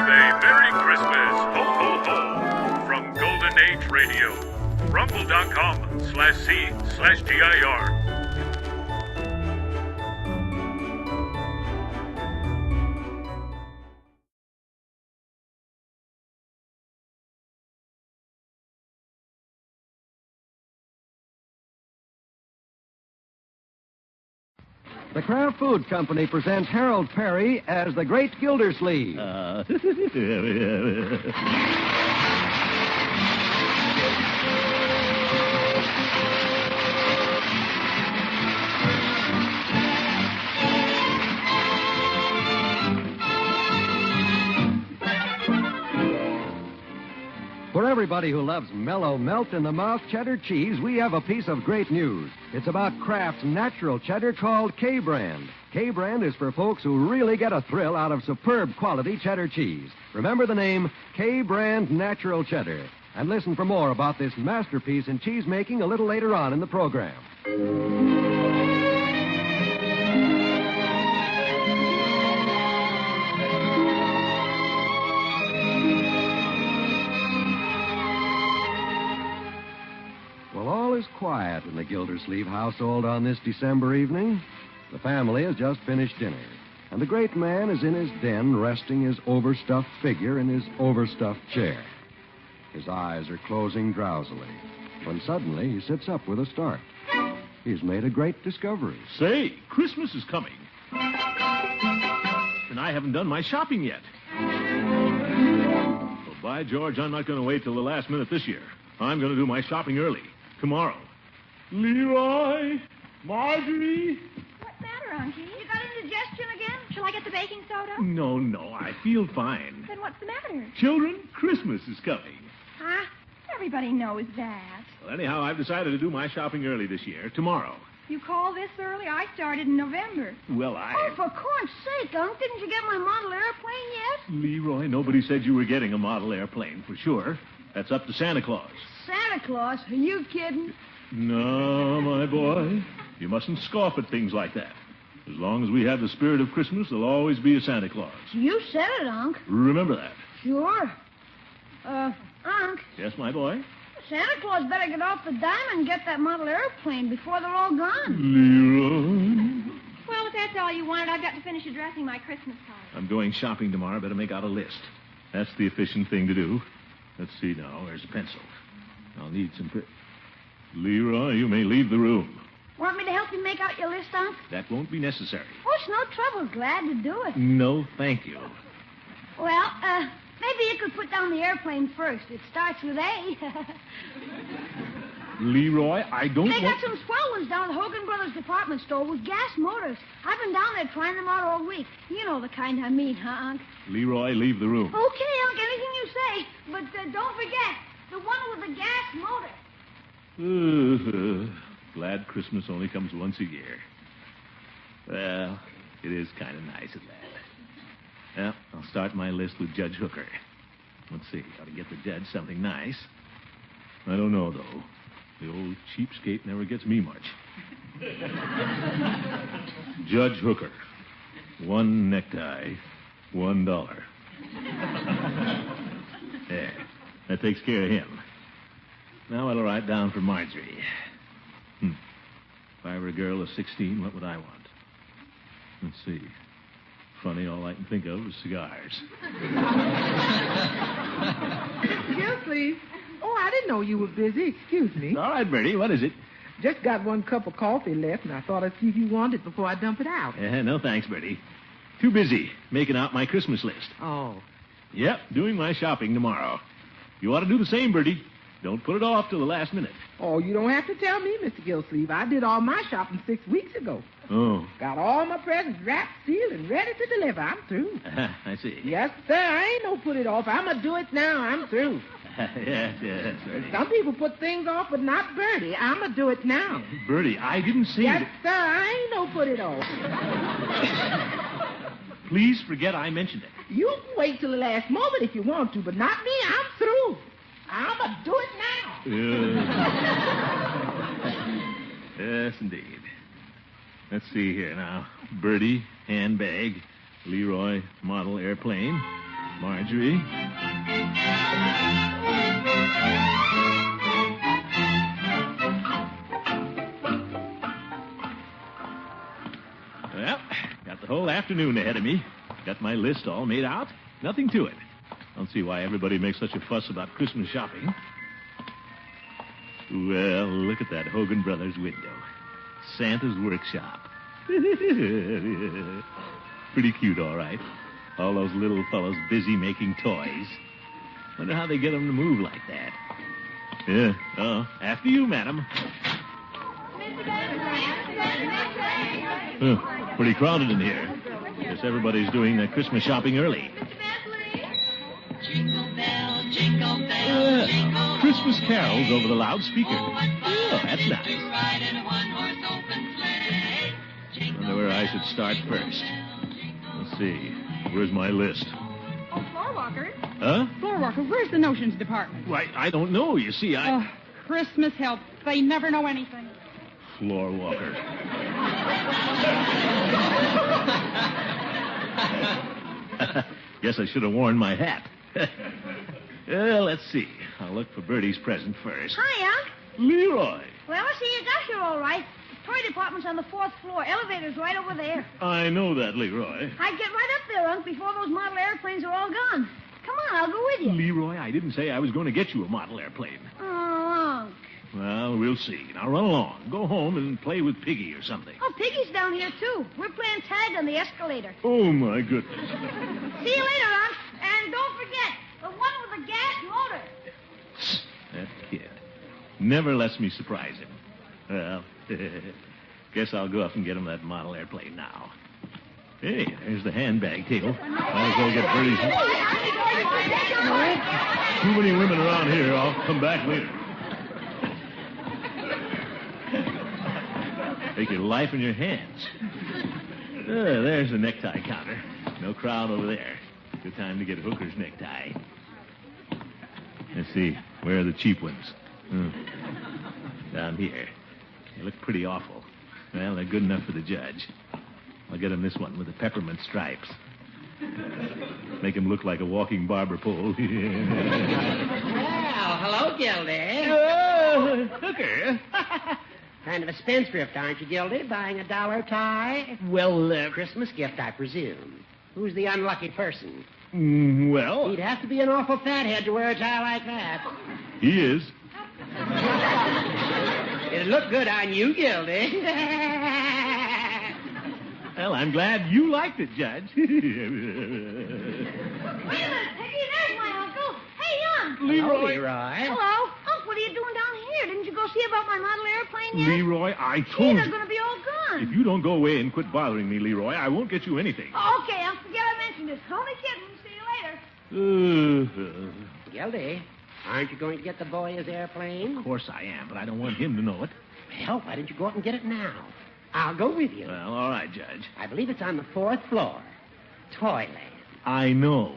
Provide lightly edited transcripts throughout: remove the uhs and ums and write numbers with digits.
a Merry Christmas, ho ho ho, from Golden Age Radio, rumble.com/C/GIR. The Kraft Food Company presents Harold Perry as the Great Gildersleeve. For everybody who loves mellow, melt-in-the-mouth cheddar cheese, we have a piece of great news. It's about Kraft's natural cheddar called K-Brand. K-Brand is for folks who really get a thrill out of superb quality cheddar cheese. Remember the name K-Brand Natural Cheddar. And listen for more about this masterpiece in cheese-making a little later on in the program. All is quiet in the Gildersleeve household on this December evening. The family has just finished dinner, and the great man is in his den resting his overstuffed figure in his overstuffed chair. His eyes are closing drowsily when suddenly he sits up with a start. He's made a great discovery. Say, Christmas is coming. And I haven't done my shopping yet. Well, by George, I'm not going to wait till the last minute this year. I'm going to do my shopping early. Tomorrow. Leroy, Marjorie. What's the matter, Unky? You got indigestion again? Shall I get the baking soda? No, I feel fine. Then what's the matter? Children, Christmas is coming. Huh? Everybody knows that. Well, anyhow, I've decided to do my shopping early this year, tomorrow. You call this early? I started in November. Well, Oh, for corn's sake, Unc, didn't you get my model airplane yet? Leroy, nobody said you were getting a model airplane, for sure. That's up to Santa Claus. Santa Claus? Are you kidding? No, my boy. You mustn't scoff at things like that. As long as we have the spirit of Christmas, there'll always be a Santa Claus. You said it, Unc. Remember that. Sure. Unc, Yes, my boy? Santa Claus better get off the dime and get that model airplane before they're all gone. Leroy. Well, if that's all you wanted, I've got to finish addressing my Christmas card. I'm going shopping tomorrow. Better make out a list. That's the efficient thing to do. Let's see now. Where's a pencil? I'll need some... Leroy, you may leave the room. Want me to help you make out your list, Unc? That won't be necessary. Oh, it's no trouble. Glad to do it. No, thank you. Well, maybe you could put down the airplane first. It starts with A. Leroy, I don't They want... got some swell ones down at the Hogan Brothers department store with gas motors. I've been down there trying them out all week. You know the kind I mean, huh, Unc? Leroy, leave the room. Okay, Unc, anything you say. But don't forget, the one with the gas motor. Glad Christmas only comes once a year. Well, it is kind of nice at that. Well, I'll start my list with Judge Hooker. Let's see, how to get the judge something nice. I don't know, though. The old cheapskate never gets me much. Judge Hooker. 1 necktie, $1. There. That takes care of him. Now I'll write down for Marjorie. If I were a girl of 16, what would I want? Let's see. Funny, all I can think of is cigars. Gildersleeve. Oh, I didn't know you were busy. Excuse me. All right, Bertie, what is it? Just got 1 cup of coffee left, and I thought I'd see if you wanted it before I dump it out. No, thanks, Bertie. Too busy making out my Christmas list. Oh. Yep, doing my shopping tomorrow. You ought to do the same, Bertie. Don't put it off till the last minute. Oh, you don't have to tell me, Mr. Gildersleeve. I did all my shopping 6 weeks ago. Oh. Got all my presents wrapped, sealed, and ready to deliver. I'm through. I see. Yes, sir. I ain't no put it off. I'm going to do it now. I'm through. yes, Bertie. Some people put things off, but not Bertie. I'm going to do it now. Bertie, I didn't say Yes, that... sir. I ain't no put it off. Please forget I mentioned it. You can wait till the last moment if you want to, but not me. I'm through. I'm going to do it now. Yes, indeed. Let's see here now. Bertie, handbag. Leroy, model airplane. Marjorie. Well, got the whole afternoon ahead of me. Got my list all made out. Nothing to it. Don't see why everybody makes such a fuss about Christmas shopping. Well, look at that Hogan Brothers window. Santa's workshop. Pretty cute, all right. All those little fellows busy making toys. Wonder how they get them to move like that. Yeah. Oh, after you, madam. Pretty crowded in here. Guess everybody's doing their Christmas shopping early. Christmas carols over the loudspeaker. Oh, that's nice. Wonder where I should start first. Let's see. Where's my list? Oh, floor walker. Huh? Floor walker, where's the notions department? Why, I don't know. You see, Oh, Christmas help. They never know anything. Floor walker. Guess I should have worn my hat. Well, let's see. I'll look for Bertie's present first. Hi, Unc. Leroy. Well, I see you got here all right. The toy department's on the 4th floor. Elevator's right over there. I know that, Leroy. I'd get right up there, Unc, before those model airplanes are all gone. Come on, I'll go with you. Leroy, I didn't say I was going to get you a model airplane. Oh, Unc. Well, we'll see. Now run along. Go home and play with Piggy or something. Oh, Piggy's down here, too. We're playing tag on the escalator. Oh, my goodness. See you later, Unc. And don't forget, the one with the gas motor. That kid never lets me surprise him. Well, guess I'll go up and get him that model airplane now. Hey, there's the handbag table. Might as well get Bertie's. Too many women around here. I'll come back later. Take your life in your hands. There's the necktie counter. No crowd over there. Good time to get Hooker's necktie. Let's see. Where are the cheap ones? Down here. They look pretty awful. Well, they're good enough for the judge. I'll get him this one with the peppermint stripes. Make him look like a walking barber pole. Well, hello, Gildy. Oh, Hooker. Kind of a spendthrift, aren't you, Gildy? Buying a dollar tie? Well, Christmas gift, I presume. Who's the unlucky person? Well, He'd have to be an awful fathead to wear a tie like that. he is. It'd look good on you, Gildy. Well, I'm glad you liked it, Judge. Wait a minute, Piggy. There's my uncle. Hey, Unc. Hello, Leroy. Hello. Unc, what are you doing down here? Didn't you go see about my model airplane yet? Leroy, I Gee, told they're you. going to be all gone. If you don't go away and quit bothering me, Leroy, I won't get you anything. Okay, Unc, forget I mentioned it. Only kidding. See you later. Gildy, aren't you going to get the boy his airplane? Of course I am, but I don't want him to know it. Well, why don't you go up and get it now? I'll go with you. Well, all right, Judge. I believe it's on the 4th floor. Toyland. I know.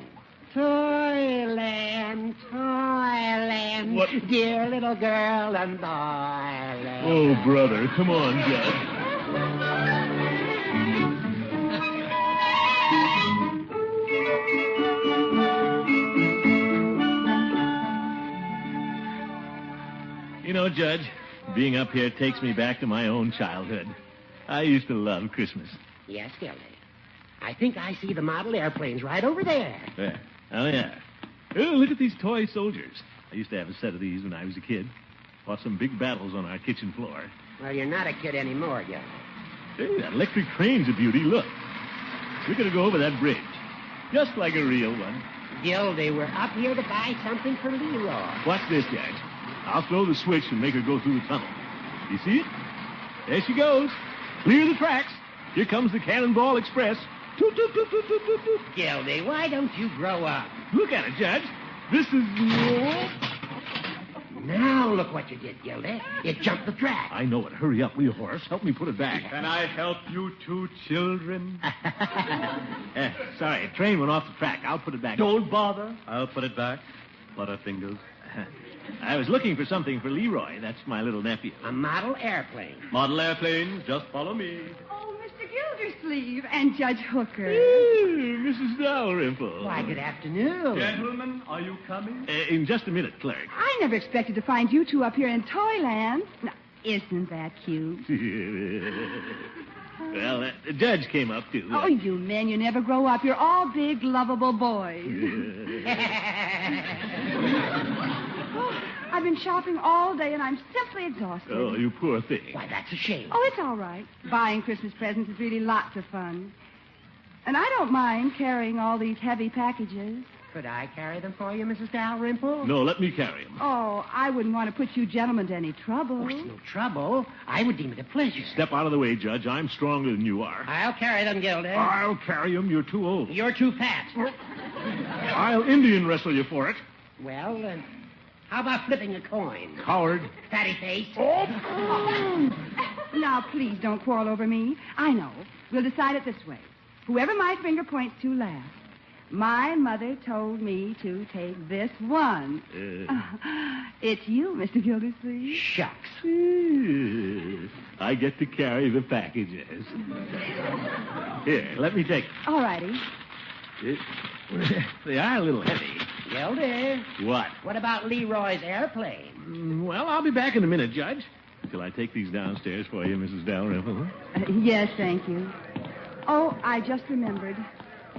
Toyland, Toyland. What? Dear little girl and boyland. Oh, brother, come on, Judge. You know, Judge, being up here takes me back to my own childhood. I used to love Christmas. Yes, Gildy. I think I see the model airplanes right over there. There. Oh, yeah. Oh, look at these toy soldiers. I used to have a set of these when I was a kid. Fought some big battles on our kitchen floor. Well, you're not a kid anymore, Gildy. Hey, that electric train's a beauty. Look. We're going to go over that bridge. Just like a real one. Gildy, we're up here to buy something for Leroy. Watch this, Judge. I'll throw the switch and make her go through the tunnel. You see it? There she goes. Clear the tracks. Here comes the Cannonball Express. Toot, toot, toot, toot, toot, toot, toot. Gildy, why don't you grow up? Look at it, Judge. This is... Now look what you did, Gildy. It jumped the track. I know it. Hurry up, wheel horse. Help me put it back. Can I help you two children? Sorry, a train went off the track. I'll put it back. Don't bother. I'll put it back. Butterfingers. I was looking for something for Leroy. That's my little nephew. A model airplane. Model airplane, just follow me. Oh, Mr. Gildersleeve. Gildersleeve and Judge Hooker. Mrs. Dalrymple. Why, good afternoon. Gentlemen, are you coming? In just a minute, clerk. I never expected to find you two up here in Toyland. Now, isn't that cute? Well, the judge came up, too. Oh, you men, you never grow up. You're all big, lovable boys. Oh, I've been shopping all day, and I'm simply exhausted. Oh, you poor thing. Why, that's a shame. Oh, it's all right. Buying Christmas presents is really lots of fun. And I don't mind carrying all these heavy packages. Could I carry them for you, Mrs. Dalrymple? No, let me carry him. Oh, I wouldn't want to put you gentlemen to any trouble. Oh, it's no trouble. I would deem it a pleasure. Step out of the way, Judge. I'm stronger than you are. I'll carry them, Gildy. I'll carry him. You're too old. You're too fat. I'll Indian wrestle you for it. Well, how about flipping a coin? Coward. Fatty face. Oh! Now, please don't quarrel over me. I know. We'll decide it this way. Whoever my finger points to last. My mother told me to take this one. It's you, Mr. Gildersleeve. Shucks. I get to carry the packages. Here, let me take them. All righty. They are a little heavy. Gildy. What? What about Leroy's airplane? Well, I'll be back in a minute, Judge. Shall I take these downstairs for you, Mrs. Dalrymple? Yes, thank you. Oh, I just remembered.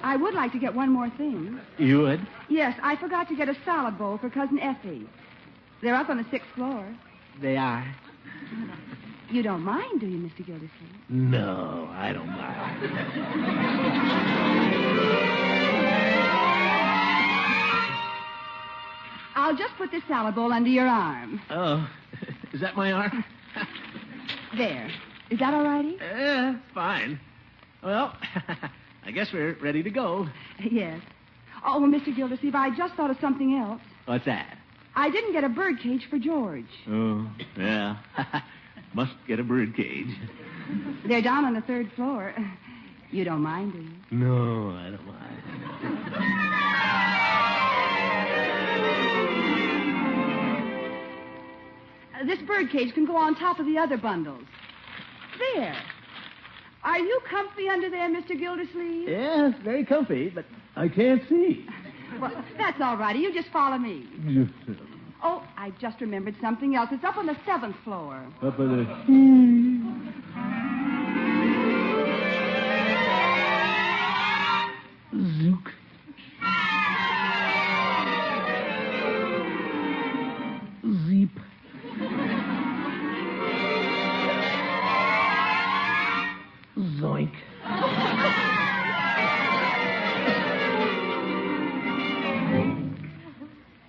I would like to get one more thing. You would? Yes, I forgot to get a salad bowl for Cousin Effie. They're up on the 6th floor. They are. You don't mind, do you, Mr. Gildersleeve? No, I don't mind. I'll just put this salad bowl under your arm. Oh, is that my arm? There. Is that all righty? Fine. Well, I guess we're ready to go. Yes. Oh, well, Mr. Gildersleeve, I just thought of something else. What's that? I didn't get a bird cage for George. Oh, yeah. Must get a bird cage. They're down on the 3rd floor. You don't mind, do you? No, I don't mind. This bird cage can go on top of the other bundles. There. Are you comfy under there, Mr. Gildersleeve? Yes, very comfy, but I can't see. Well, that's all righty. You just follow me. Oh, I just remembered something else. It's up on the 7th floor. Up on the... Zook. Zeep. Zoink.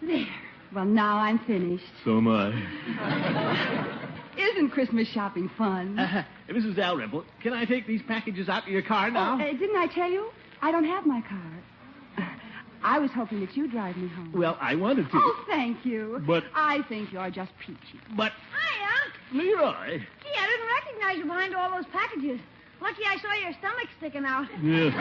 There. Well, now I'm finished. So am I. Isn't Christmas shopping fun? Mrs. Dalrymple, can I take these packages out to your car now? Didn't I tell you? I don't have my car. I was hoping that you'd drive me home. Well, I wanted to. Oh, thank you. But... I think you're just peachy. But... Hi, Unc. Leroy. Gee, I didn't recognize you behind all those packages. Lucky I saw your stomach sticking out. Yeah.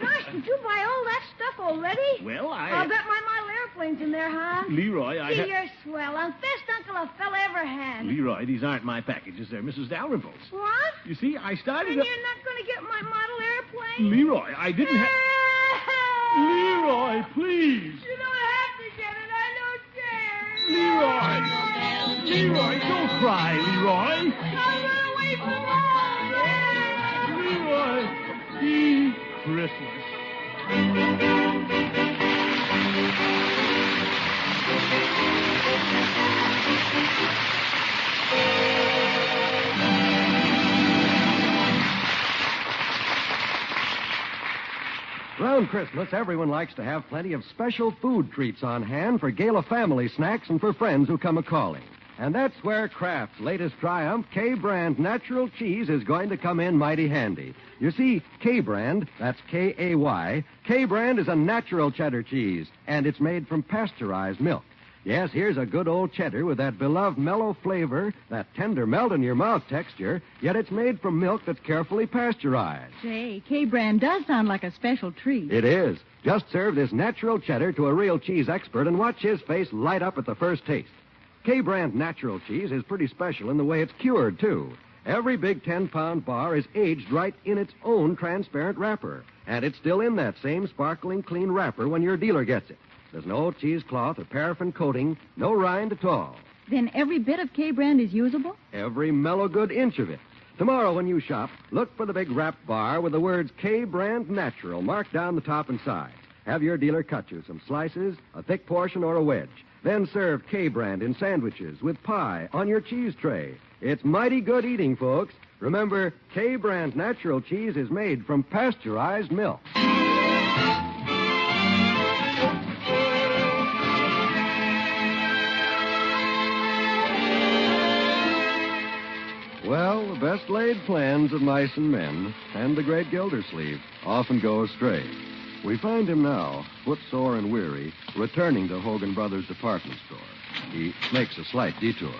Gosh, did you buy all that stuff already? Well, I'll bet my model airplane's in there, huh? Leroy, Gee, you're swell. I'm best uncle a fella ever had. Leroy, these aren't my packages. They're Mrs. Dalrymple's. What? You see, I started... And you're not going to get my model airplane? Leroy, I didn't have... Leroy, please. You don't have to get it. I don't care. Leroy. Leroy, don't cry, Leroy. I'll run away from home. Leroy, be Christmas. Around Christmas, everyone likes to have plenty of special food treats on hand for gala family snacks and for friends who come a-calling. And that's where Kraft's latest triumph, K-Brand Natural Cheese, is going to come in mighty handy. You see, K-Brand, that's K-A-Y, K-Brand is a natural cheddar cheese, and it's made from pasteurized milk. Yes, here's a good old cheddar with that beloved mellow flavor, that tender melt-in-your-mouth texture, yet it's made from milk that's carefully pasteurized. Say, K-Brand does sound like a special treat. It is. Just serve this natural cheddar to a real cheese expert and watch his face light up at the first taste. K-Brand natural cheese is pretty special in the way it's cured, too. Every big 10-pound bar is aged right in its own transparent wrapper, and it's still in that same sparkling clean wrapper when your dealer gets it. There's no cheesecloth or paraffin coating, no rind at all. Then every bit of K-brand is usable? Every mellow good inch of it. Tomorrow when you shop, look for the big wrapped bar with the words K-Brand Natural marked down the top and side. Have your dealer cut you some slices, a thick portion, or a wedge. Then serve K-Brand in sandwiches with pie on your cheese tray. It's mighty good eating, folks. Remember, K-Brand Natural cheese is made from pasteurized milk. Well, the best laid plans of mice and men, and the great Gildersleeve, often go astray. We find him now, footsore and weary, returning to Hogan Brothers' department store. He makes a slight detour.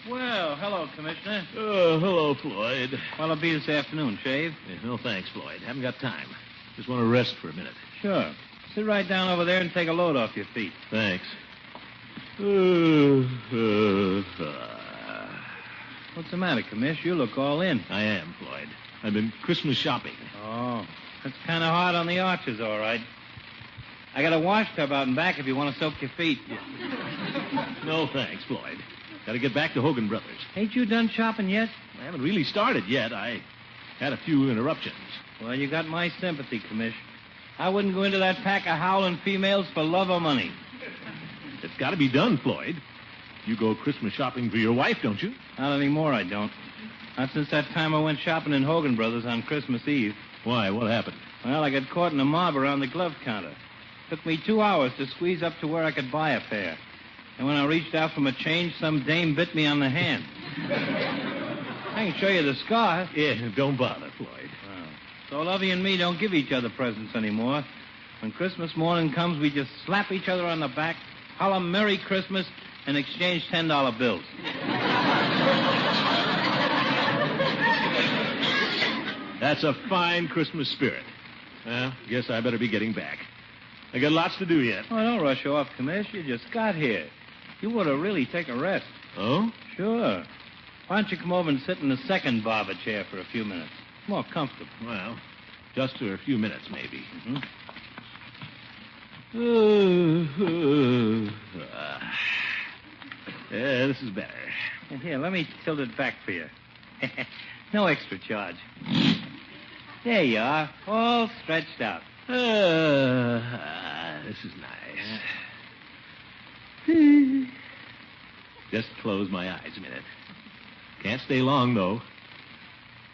Well, hello, Commissioner. Hello, Floyd. What'll it be this afternoon, Shave? No, thanks, Floyd. Haven't got time. Just want to rest for a minute. Sure. Sit right down over there and take a load off your feet. Thanks. What's the matter, Commish? You look all in. I am, Floyd. I've been Christmas shopping. Oh, that's kind of hard on the arches, all right. I got a wash tub out and back if you want to soak your feet. No, thanks, Floyd. Got to get back to Hogan Brothers. Ain't you done shopping yet? I haven't really started yet. I had a few interruptions. Well, you got my sympathy, Commish. I wouldn't go into that pack of howling females for love or money. It's got to be done, Floyd. You go Christmas shopping for your wife, don't you? Not anymore, I don't. Not since that time I went shopping in Hogan Brothers on Christmas Eve. Why? What happened? Well, I got caught in a mob around the glove counter. Took me 2 hours to squeeze up to where I could buy a pair. And when I reached out for my change, some dame bit me on the hand. I can show you the scar. Yeah, don't bother, Floyd. Oh. So Lovey and me don't give each other presents anymore. When Christmas morning comes, we just slap each other on the back, holler Merry Christmas, and exchange $10 bills. That's a fine Christmas spirit. Well, guess I better be getting back. I got lots to do yet. Oh, don't rush off, Commish. You just got here. You ought to really take a rest. Oh? Sure. Why don't you come over and sit in the second barber chair for a few minutes? More comfortable. Well, just for a few minutes, maybe. Yeah, this is better. Here, let me tilt it back for you. No extra charge. There you are, all stretched out. This is nice. Just close my eyes a minute. Can't stay long, though.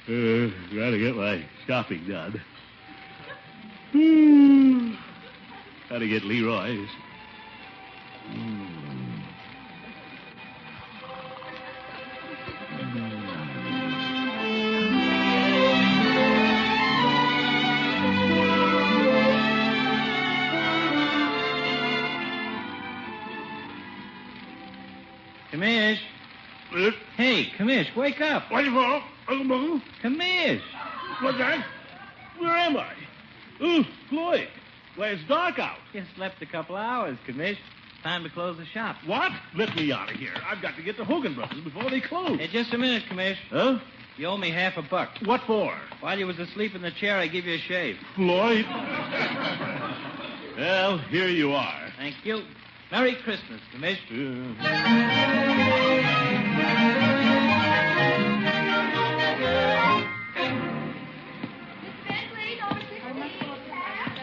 Gotta get my shopping done. Gotta get Leroy's. Commish. Hey, Commish, wake up. What you for? Commish. What's that? Where am I? Oh, Floyd. Why, it's dark out. You slept a couple hours, Commish. Time to close the shop. What? Let me out of here. I've got to get to Hogan Brothers before they close. Hey, just a minute, Commish. Huh? You owe me $50. What for? While you was asleep in the chair, I give you a shave. Floyd. Well, here you are. Thank you. Merry Christmas, Commish.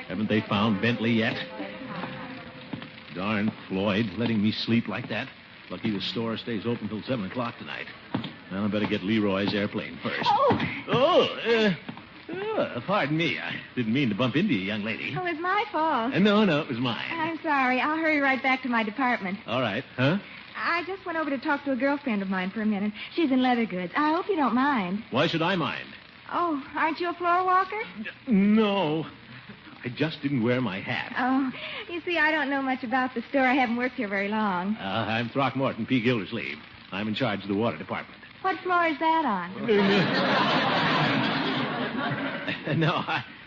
Haven't they found Bentley yet? Darn Floyd, letting me sleep like that. Lucky the store stays open till 7 o'clock tonight. Well, I better get Leroy's airplane first. Pardon me. I didn't mean to bump into you, young lady. Oh, it's my fault. No, it was mine. I'm sorry. I'll hurry right back to my department. All right. Huh? I just went over to talk to a girlfriend of mine for a minute. She's in leather goods. I hope you don't mind. Why should I mind? Oh, aren't you a floor walker? No. I just didn't wear my hat. Oh, you see, I don't know much about the store. I haven't worked here very long. I'm Throckmorton P. Gildersleeve. I'm in charge of the water department. What floor is that on? No,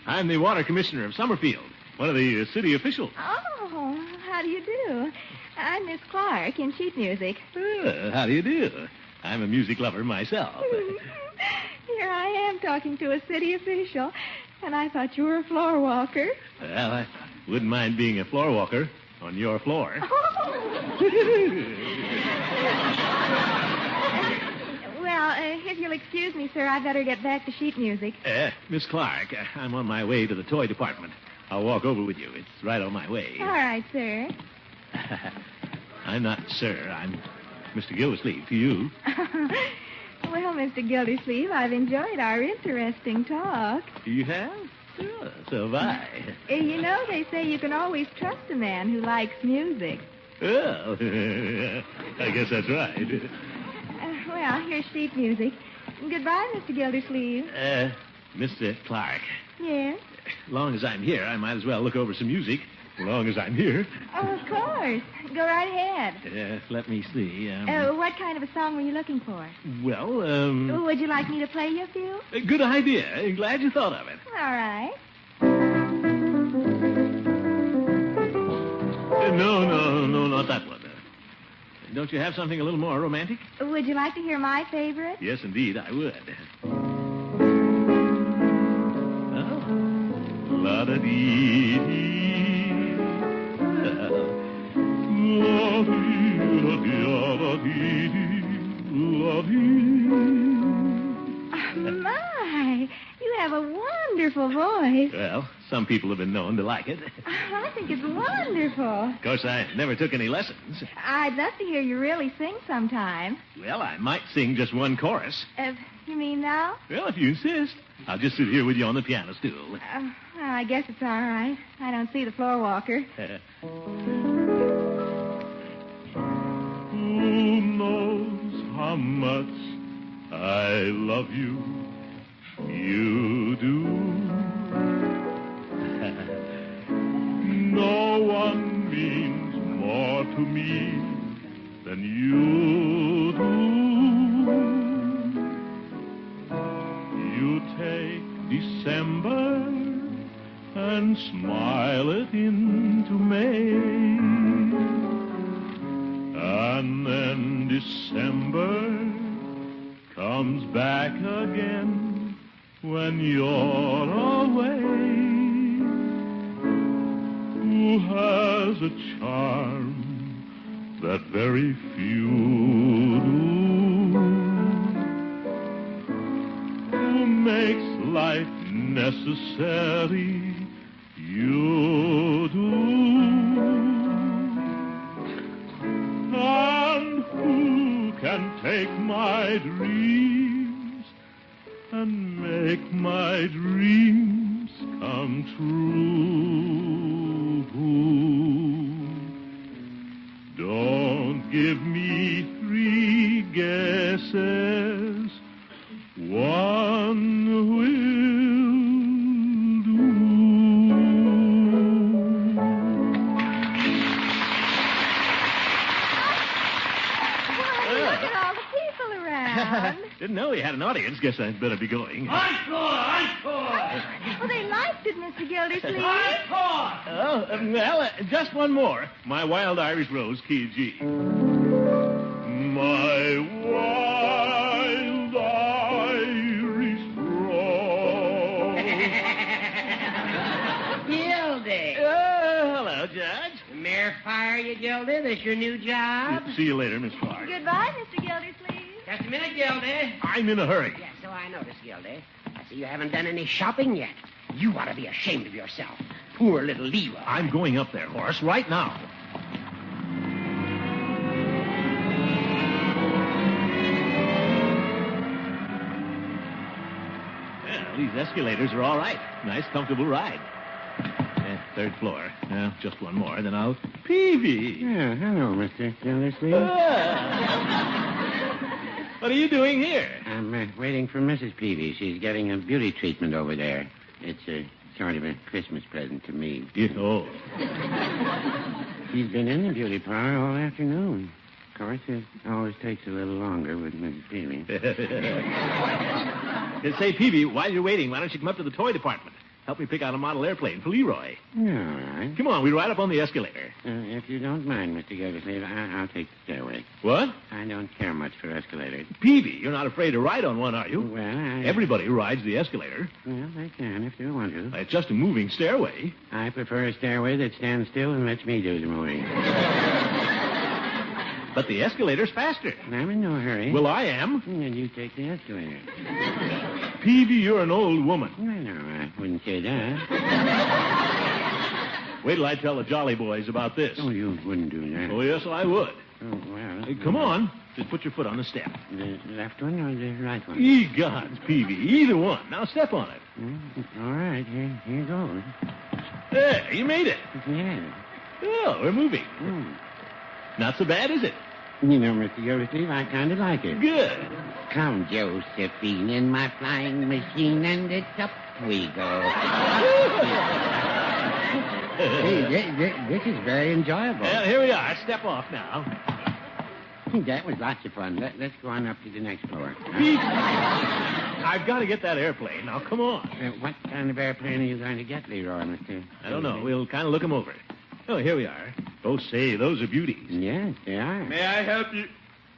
I'm the water commissioner of Summerfield, one of the city officials. Oh, how do you do? I'm Miss Clark in sheet music. How do you do? I'm a music lover myself. Here I am talking to a city official, and I thought you were a floor walker. Well, I wouldn't mind being a floor walker on your floor. Well, if you'll excuse me, sir, I'd better get back to sheet music. Miss Clark, I'm on my way to the toy department. I'll walk over with you. It's right on my way. All right, sir. I'm not sir. I'm Mr. Gildersleeve to you. Well, Mr. Gildersleeve, I've enjoyed our interesting talk. You have? Sure, so have I. You know, they say you can always trust a man who likes music. Well, I guess that's right. Well, here's sheet music. Goodbye, Mr. Gildersleeve. Mr. Clark. Yes? As long as I'm here, I might as well look over some music. As long as I'm here. Oh, of course. Go right ahead. Let me see. What kind of a song were you looking for? Well, Would you like me to play you a few? Good idea. Glad you thought of it. All right. No, not that one. Don't you have something a little more romantic? Would you like to hear my favorite? Yes, indeed, I would. La-da-dee-dee. My, you have a wonderful voice. Well, some people have been known to like it. I think it's wonderful. Of course, I never took any lessons. I'd love to hear you really sing sometime. Well, I might sing just one chorus. You mean now? Well, if you insist. I'll just sit here with you on the piano stool. Well, I guess it's all right. I don't see the floor walker. Who knows how much I love you? You do. No one means more to me than you do. You take December and smile it into May. And then December comes back again when you're away. Who has a charm that very few do? Who makes life necessary? You do. And who can take my dreams and make my dreams come true? Don't give me three guesses. One will do. Look at all the people around. Didn't know you had an audience. Guess I'd better be going. Well, they liked it, Mr. Gildersleeve. Oh, well, just one more. My Wild Irish Rose, key G. My wild Irish rose. Gildy. Hello, Judge. Mayor fire you, Gildy? This your new job? See you later, Miss Clark. Goodbye, Mr. Gildersleeve. Just a minute, Gildy. I'm in a hurry. Yes, so I noticed, Gildy. I see you haven't done any shopping yet. You ought to be ashamed of yourself. Poor little Leroy. I'm going up there, Horace, right now. Well, these escalators are all right. Nice, comfortable ride. Third floor. Now, just one more, then I'll... Peavy! Yeah, hello, Mr. Gildersleeve. What are you doing here? I'm waiting for Mrs. Peavy. She's getting a beauty treatment over there. It's sort of a Christmas present to me. Oh. She's been in the beauty parlor all afternoon. Of course, it always takes a little longer with Mrs. Peavy. Say, Peavy, while you're waiting, why don't you come up to the toy department? Help me pick out a model airplane for Leroy. All right. Come on, we ride up on the escalator. If you don't mind, Mr. Gildersleeve, I'll take the stairway. What? I don't care much for escalators. Peavy, you're not afraid to ride on one, are you? Well, Everybody rides the escalator. Well, they can if they want to. It's just a moving stairway. I prefer a stairway that stands still and lets me do the moving. But the escalator's faster. I'm in no hurry. Well, I am. Then you take the escalator. Peavy, you're an old woman. I know, I wouldn't say that. Wait till I tell the Jolly Boys about this. Oh, you wouldn't do that. Oh, yes, I would. Oh, well. Hey, come on. Just put your foot on the step. The left one or the right one? Ye gods, Peavy. Either one. Now step on it. All right, here goes. There, you made it. Yeah. Oh, we're moving. Not so bad, is it? You know, Mr. Gildersleeve, I kind of like it. Good. Come, Josephine, in my flying machine, and it's up we go. Hey, this is very enjoyable. Well, here we are. Step off now. That was lots of fun. Let's go on up to the next floor. I've got to get that airplane. Now, come on. What kind of airplane are you going to get, Leroy, Mr. I don't know. We'll kind of look them over. Oh, here we are. Oh, say, those are beauties. Yes, they are. May I help you?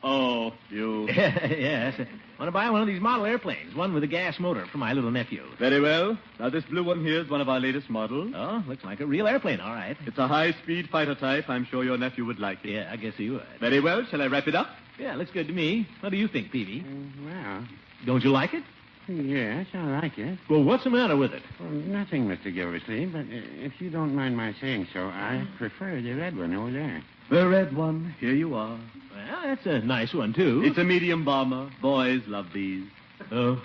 Oh, you. Yes. I want to buy one of these model airplanes, one with a gas motor for my little nephew. Very well. Now, this blue one here is one of our latest models. Oh, looks like a real airplane, all right. It's a high-speed fighter type. I'm sure your nephew would like it. Yeah, I guess he would. Very well. Shall I wrap it up? Yeah, looks good to me. What do you think, Peavy? Well, Don't you like it? yes, I like it. Well, what's the matter with it? Well, nothing, Mr. Gildersleeve, but if you don't mind my saying so, I prefer the red one over there. The red one. Here you are. Well, that's a nice one, too. It's a medium bomber. Boys love these. Oh,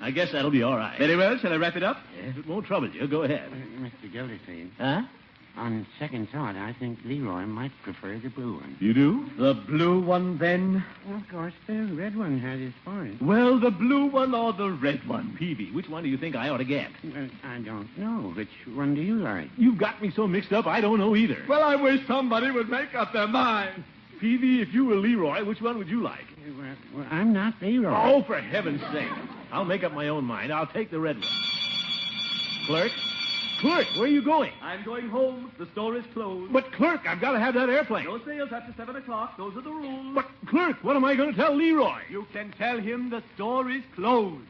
I guess that'll be all right. Very well. Shall I wrap it up? If it won't trouble you, go ahead. Mr. Gildersleeve. Huh? On second thought, I think Leroy might prefer the blue one. You do? The blue one, then? Well, of course, the red one has its points. Well, the blue one or the red one? Peavy, which one do you think I ought to get? Well, I don't know. Which one do you like? You've got me so mixed up, I don't know either. Well, I wish somebody would make up their mind. Peavy, if you were Leroy, which one would you like? Well, I'm not Leroy. Oh, for heaven's sake. I'll make up my own mind. I'll take the red one. Clerk? Clerk, where are you going? I'm going home. The store is closed. But, Clerk, I've got to have that airplane. No sales after 7 o'clock. Those are the rules. But, Clerk, what am I going to tell Leroy? You can tell him the store is closed.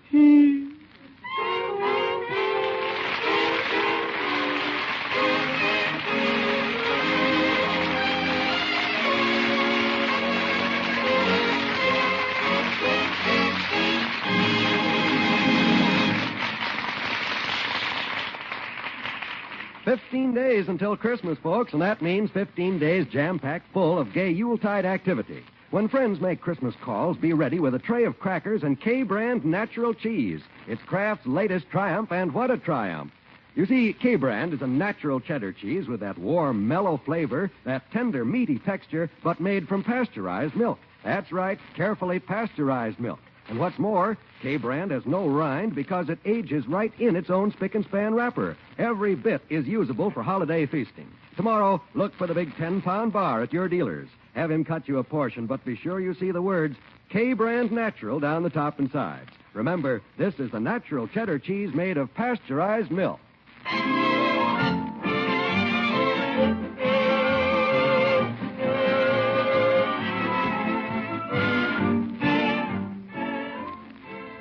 15 days until Christmas, folks, and that means 15 days jam-packed full of gay Yuletide activity. When friends make Christmas calls, be ready with a tray of crackers and K-Brand natural cheese. It's Kraft's latest triumph, and what a triumph. You see, K-Brand is a natural cheddar cheese with that warm, mellow flavor, that tender, meaty texture, but made from pasteurized milk. That's right, carefully pasteurized milk. And what's more, K-Brand has no rind because it ages right in its own spick-and-span wrapper. Every bit is usable for holiday feasting. Tomorrow, look for the big 10-pound bar at your dealer's. Have him cut you a portion, but be sure you see the words K-Brand Natural down the top and sides. Remember, this is the natural cheddar cheese made of pasteurized milk.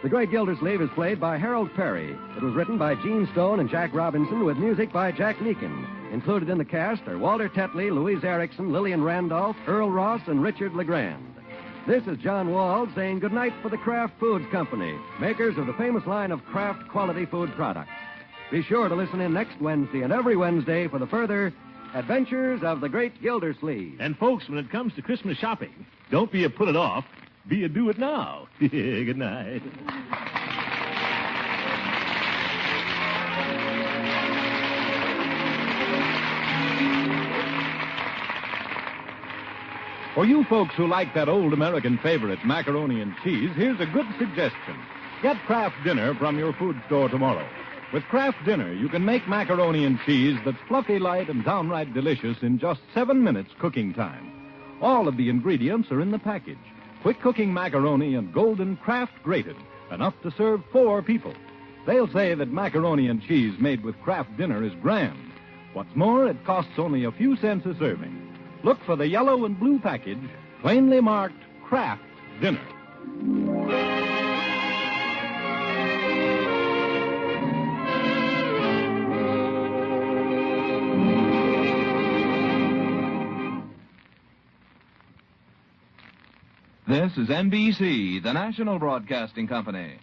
The Great Gildersleeve is played by Harold Perry. It was written by Gene Stone and Jack Robinson with music by Jack Meakin. Included in the cast are Walter Tetley, Louise Erickson, Lillian Randolph, Earl Ross, and Richard LeGrand. This is John Wald saying goodnight for the Kraft Foods Company, makers of the famous line of Kraft quality food products. Be sure to listen in next Wednesday and every Wednesday for the further adventures of the Great Gildersleeve. And, folks, when it comes to Christmas shopping, don't be a put it off, be a do it now. Good night. For you folks who like that old American favorite, macaroni and cheese, here's a good suggestion. Get Kraft Dinner from your food store tomorrow. With Kraft Dinner, you can make macaroni and cheese that's fluffy light and downright delicious in just 7 minutes cooking time. All of the ingredients are in the package. Quick cooking macaroni and golden Kraft grated, enough to serve 4 people. They'll say that macaroni and cheese made with Kraft Dinner is grand. What's more, it costs only a few cents a serving. Look for the yellow and blue package, plainly marked Kraft Dinner. This is NBC, the national broadcasting company.